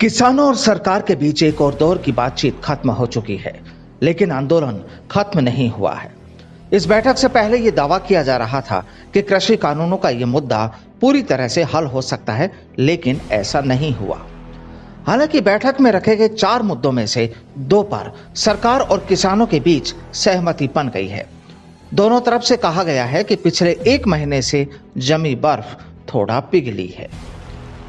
किसानों और सरकार के बीच एक और दौर की बातचीत खत्म हो चुकी है, लेकिन आंदोलन खत्म नहीं हुआ है। इस बैठक से पहले यह दावा किया जा रहा था कि कृषि कानूनों का यह मुद्दा पूरी तरह से हल हो सकता है, लेकिन ऐसा नहीं हुआ। हालांकि बैठक में रखे गए 4 मुद्दों में से 2 पर सरकार और किसानों के बीच सहमति बन गई है। दोनों तरफ से कहा गया है कि पिछले 1 महीने से जमी बर्फ थोड़ा पिघली है।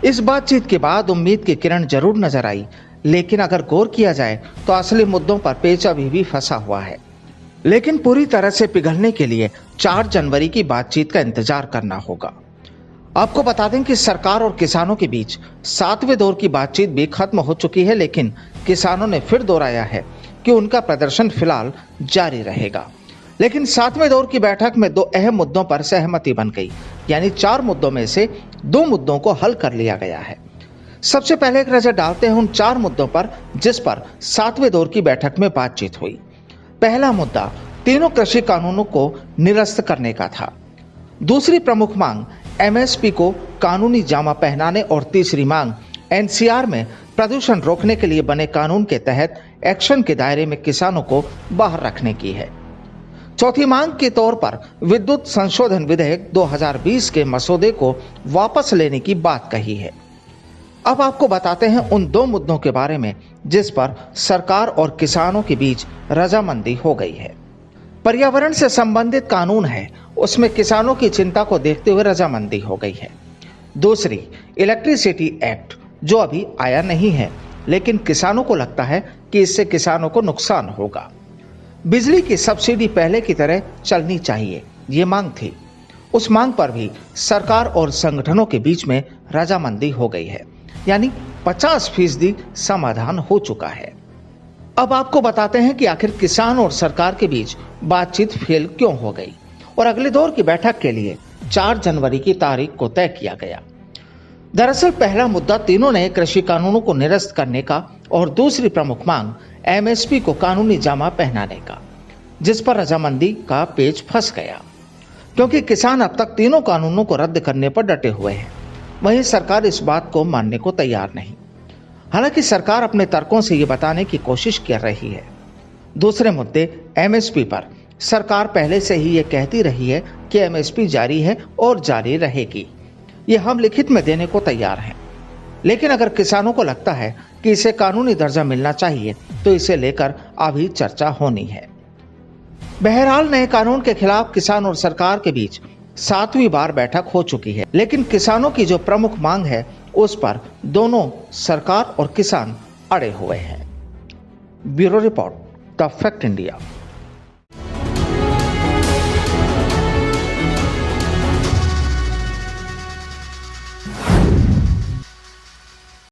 इस बातचीत के बाद उम्मीद की किरण जरूर नजर आई, लेकिन अगर गौर किया जाए तो असली मुद्दों पर पेच अभी भी फंसा हुआ है। लेकिन पूरी तरह से पिघलने के लिए 4 जनवरी की बातचीत का इंतजार करना होगा। आपको बता दें कि सरकार और किसानों के बीच 7वें दौर की बातचीत भी खत्म हो चुकी है, लेकिन किसानों ने फिर दोहराया है कि उनका प्रदर्शन फिलहाल जारी रहेगा। लेकिन 7वें दौर की बैठक में 2 अहम मुद्दों पर सहमति बन गई, यानी 4 मुद्दों में से 2 मुद्दों को हल कर लिया गया है। सबसे पहले एक नजर डालते हैं उन 4 मुद्दों पर जिस पर 7वें दौर की बैठक में बातचीत हुई। पहला मुद्दा तीनों कृषि कानूनों को निरस्त करने का था। दूसरी प्रमुख मांग एमएसपी को कानूनी जामा पहनाने और तीसरी मांग एनसीआर में प्रदूषण रोकने के लिए बने कानून के तहत एक्शन के दायरे में किसानों को बाहर रखने की है। चौथी मांग के तौर पर विद्युत संशोधन विधेयक 2020 के मसौदे को वापस लेने की बात कही है। अब आपको बताते हैं उन 2 मुद्दों के बारे में जिस पर सरकार और किसानों के बीच रजामंदी हो गई है। पर्यावरण से संबंधित कानून है, उसमें किसानों की चिंता को देखते हुए रजामंदी हो गई है। दूसरी इलेक्ट्रिसिटी एक्ट, जो अभी आया नहीं है, लेकिन किसानों को लगता है कि इससे किसानों को नुकसान होगा। बिजली की सब्सिडी पहले की तरह चलनी चाहिए, ये मांग थी। उस मांग पर भी सरकार और संगठनों के बीच में रजामंदी हो गई है, यानी 50% समाधान हो चुका है। अब आपको बताते हैं कि आखिर किसान और सरकार के बीच बातचीत फेल क्यों हो गई और अगले दौर की बैठक के लिए 4 जनवरी की तारीख को तय किया गया। दरअसल पहला मुद्दा तीनों नए कृषि कानूनों को निरस्त करने का और दूसरी प्रमुख मांग एमएसपी को कानूनी जामा पहनाने का, जिस पर रजामंदी का पेच फंस गया, क्योंकि किसान अब तक तीनों कानूनों को रद्द करने पर डटे हुए हैं। वहीं सरकार इस बात को मानने को तैयार नहीं। हालांकि सरकार अपने तर्कों से ये बताने की कोशिश कर रही है। दूसरे मुद्दे एमएसपी पर सरकार पहले से ही ये कहती रही है कि एमएसपी जारी है और जारी रहेगी। ये हम लिखित में देने को तैयार हैं। लेकिन अगर किसानों को लगता है कि इसे कानूनी दर्जा मिलना चाहिए तो इसे लेकर अभी चर्चा होनी है। बहरहाल नए कानून के खिलाफ किसान और सरकार के बीच 7वीं बार बैठक हो चुकी है, लेकिन किसानों की जो प्रमुख मांग है उस पर दोनों सरकार और किसान अड़े हुए हैं। Bureau report, the fact India.